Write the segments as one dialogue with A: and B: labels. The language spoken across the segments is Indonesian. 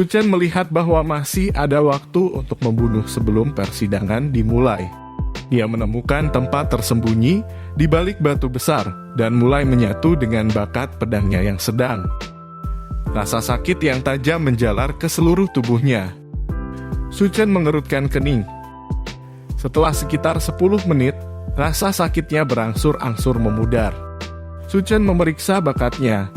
A: Chen melihat bahwa masih ada waktu untuk membunuh sebelum persidangan dimulai. Dia menemukan tempat tersembunyi di balik batu besar dan mulai menyatu dengan bakat pedangnya yang sedang. Rasa sakit yang tajam menjalar ke seluruh tubuhnya. Chen mengerutkan kening. Setelah sekitar 10 menit, rasa sakitnya berangsur-angsur memudar. Chen memeriksa bakatnya.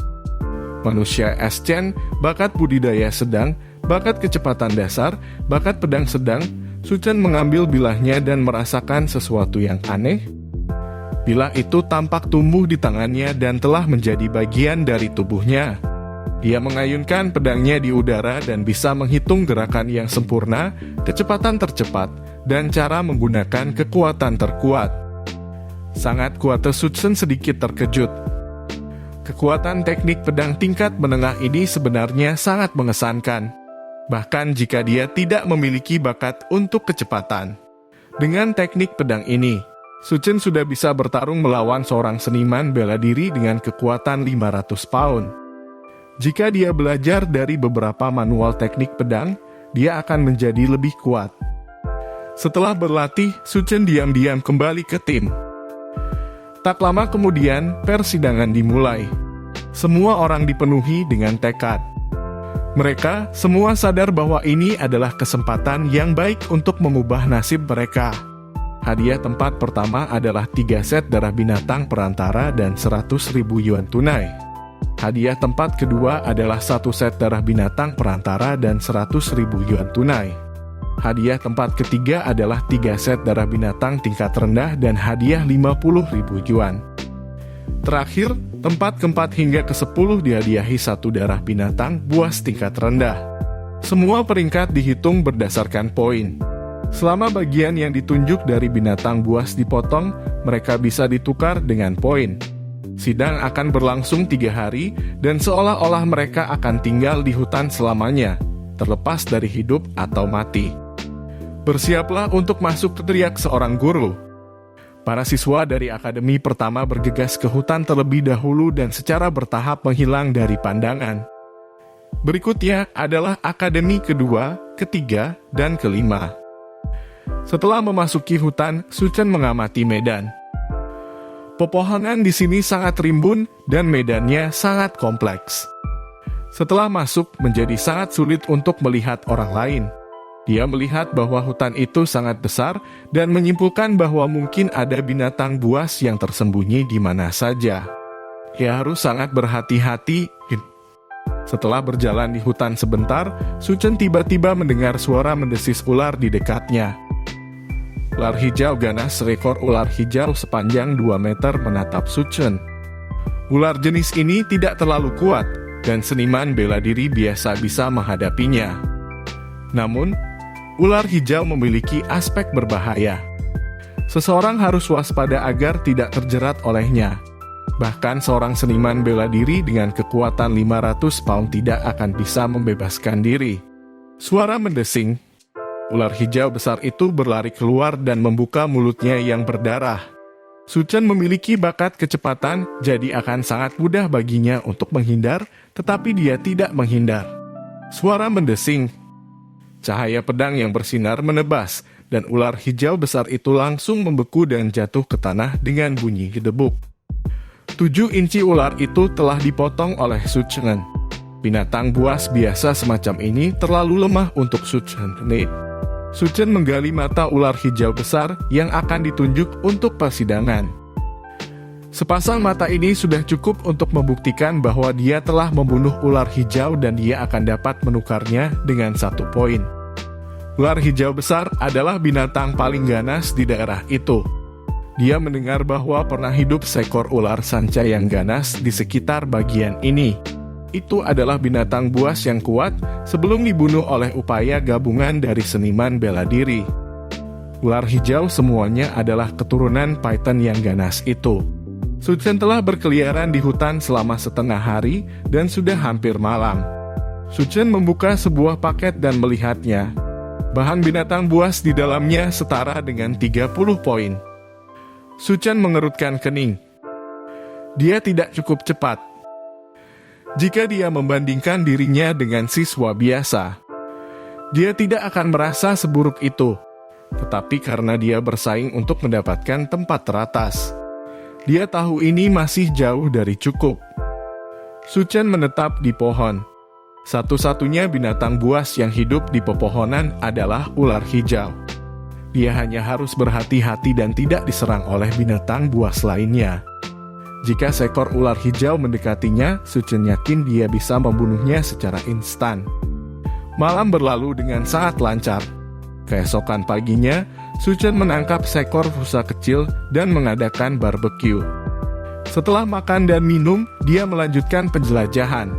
A: Manusia es Chen, bakat budidaya sedang, bakat kecepatan dasar, bakat pedang sedang. Chen mengambil bilahnya dan merasakan sesuatu yang aneh. Bilah itu tampak tumbuh di tangannya dan telah menjadi bagian dari tubuhnya. Dia mengayunkan pedangnya di udara dan bisa menghitung gerakan yang sempurna, kecepatan tercepat, dan cara menggunakan kekuatan terkuat. Sangat kuat, Chen sedikit terkejut. Kekuatan teknik pedang tingkat menengah ini sebenarnya sangat mengesankan. Bahkan jika dia tidak memiliki bakat untuk kecepatan. Dengan teknik pedang ini, Chen sudah bisa bertarung melawan seorang seniman bela diri dengan kekuatan 500 pound. Jika dia belajar dari beberapa manual teknik pedang, dia akan menjadi lebih kuat. Setelah berlatih, Chen diam-diam kembali ke tim. Tak lama kemudian, persidangan dimulai. Semua orang dipenuhi dengan tekad. Mereka semua sadar bahwa ini adalah kesempatan yang baik untuk mengubah nasib mereka. Hadiah tempat pertama adalah 3 set darah binatang perantara dan 100.000 yuan tunai. Hadiah tempat kedua adalah 1 set darah binatang perantara dan 100.000 yuan tunai. Hadiah tempat ketiga adalah 3 set darah binatang tingkat rendah dan hadiah 50.000 yuan. Terakhir, tempat keempat hingga ke-10 dihadiahi 1 darah binatang buas tingkat rendah. Semua peringkat dihitung berdasarkan poin. Selama bagian yang ditunjuk dari binatang buas dipotong, mereka bisa ditukar dengan poin. Sidang akan berlangsung 3 hari, dan seolah-olah mereka akan tinggal di hutan selamanya, terlepas dari hidup atau mati. Bersiaplah untuk masuk, teriak seorang guru. Para siswa dari akademi pertama bergegas ke hutan terlebih dahulu dan secara bertahap menghilang dari pandangan. Berikutnya adalah akademi kedua, ketiga, dan kelima. Setelah memasuki hutan, Chen mengamati medan. Pepohonan di sini sangat rimbun dan medannya sangat kompleks. Setelah masuk, menjadi sangat sulit untuk melihat orang lain. Dia melihat bahwa hutan itu sangat besar dan menyimpulkan bahwa mungkin ada binatang buas yang tersembunyi di mana saja. Dia harus sangat berhati-hati. Setelah berjalan di hutan sebentar, Chen tiba-tiba mendengar suara mendesis ular di dekatnya. Ular hijau ganas, seekor ular hijau sepanjang 2 meter menatap Chen. Ular jenis ini tidak terlalu kuat, dan seniman bela diri biasa bisa menghadapinya. Namun, ular hijau memiliki aspek berbahaya. Seseorang harus waspada agar tidak terjerat olehnya. Bahkan seorang seniman bela diri dengan kekuatan 500 pound tidak akan bisa membebaskan diri. Suara mendesing. Ular hijau besar itu berlari keluar dan membuka mulutnya yang berdarah. Chen memiliki bakat kecepatan, jadi akan sangat mudah baginya untuk menghindar, tetapi dia tidak menghindar. Suara mendesing. Cahaya pedang yang bersinar menebas, dan ular hijau besar itu langsung membeku dan jatuh ke tanah dengan bunyi gedebuk. 7 inci ular itu telah dipotong oleh Chen. Binatang buas biasa semacam ini terlalu lemah untuk Chen. Chen menggali mata ular hijau besar yang akan ditunjuk untuk persidangan. Sepasang mata ini sudah cukup untuk membuktikan bahwa dia telah membunuh ular hijau dan dia akan dapat menukarnya dengan 1 poin. Ular hijau besar adalah binatang paling ganas di daerah itu. Dia mendengar bahwa pernah hidup seekor ular sanca yang ganas di sekitar bagian ini. Itu adalah binatang buas yang kuat sebelum dibunuh oleh upaya gabungan dari seniman bela diri. Ular hijau semuanya adalah keturunan python yang ganas itu. Chen telah berkeliaran di hutan selama setengah hari dan sudah hampir malam. Chen membuka sebuah paket dan melihatnya. Bahan binatang buas di dalamnya setara dengan 30 poin. Chen mengerutkan kening. Dia tidak cukup cepat. Jika dia membandingkan dirinya dengan siswa biasa, dia tidak akan merasa seburuk itu. Tetapi karena dia bersaing untuk mendapatkan tempat teratas, dia tahu ini masih jauh dari cukup. Su-chen menetap di pohon. Satu-satunya binatang buas yang hidup di pepohonan adalah ular hijau. Dia hanya harus berhati-hati dan tidak diserang oleh binatang buas lainnya. Jika seekor ular hijau mendekatinya, Su-chen yakin dia bisa membunuhnya secara instan. Malam berlalu dengan sangat lancar. Keesokan paginya, Su-chen menangkap seekor rusa kecil dan mengadakan barbeque. Setelah makan dan minum, dia melanjutkan penjelajahan.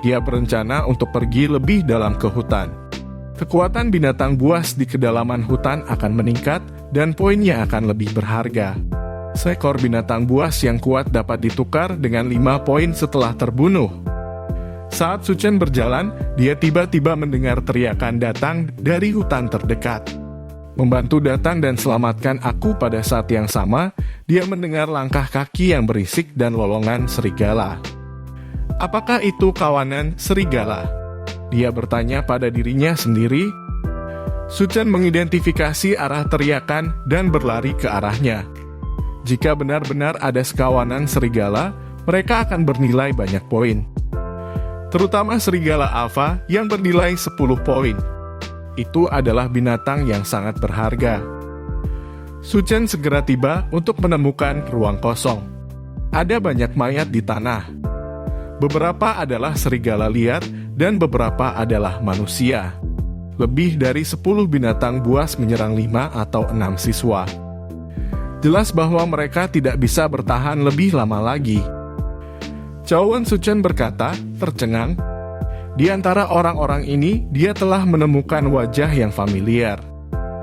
A: Dia berencana untuk pergi lebih dalam ke hutan. Kekuatan binatang buas di kedalaman hutan akan meningkat dan poinnya akan lebih berharga. Seekor binatang buas yang kuat dapat ditukar dengan 5 poin setelah terbunuh. Saat Su-chen berjalan, dia tiba-tiba mendengar teriakan datang dari hutan terdekat. Membantu datang dan selamatkan aku pada saat yang sama, dia mendengar langkah kaki yang berisik dan lolongan serigala. Apakah itu kawanan serigala? Dia bertanya pada dirinya sendiri. Su-chen mengidentifikasi arah teriakan dan berlari ke arahnya. Jika benar-benar ada sekawanan serigala, mereka akan bernilai banyak poin. Terutama serigala alfa yang bernilai 10 poin. Itu adalah binatang yang sangat berharga. Su-chen segera tiba untuk menemukan ruang kosong. Ada banyak mayat di tanah. Beberapa adalah serigala liar dan beberapa adalah manusia. Lebih dari 10 binatang buas menyerang 5 atau 6 siswa. Jelas bahwa mereka tidak bisa bertahan lebih lama lagi. Chow Su-chen berkata, tercengang. Di antara orang-orang ini, dia telah menemukan wajah yang familiar.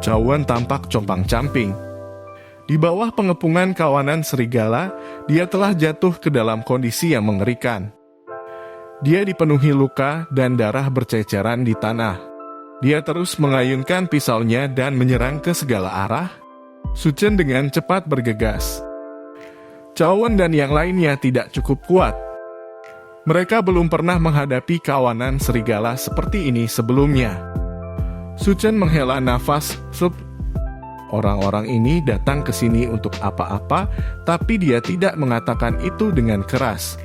A: Chow tampak compang-camping. Di bawah pengepungan kawanan serigala, dia telah jatuh ke dalam kondisi yang mengerikan. Dia dipenuhi luka dan darah berceceran di tanah. Dia terus mengayunkan pisaunya dan menyerang ke segala arah. Su-chen dengan cepat bergegas. Chow dan yang lainnya tidak cukup kuat. Mereka belum pernah menghadapi kawanan serigala seperti ini sebelumnya. Su-chen menghela nafas. Orang-orang ini datang ke sini untuk apa-apa, tapi dia tidak mengatakan itu dengan keras.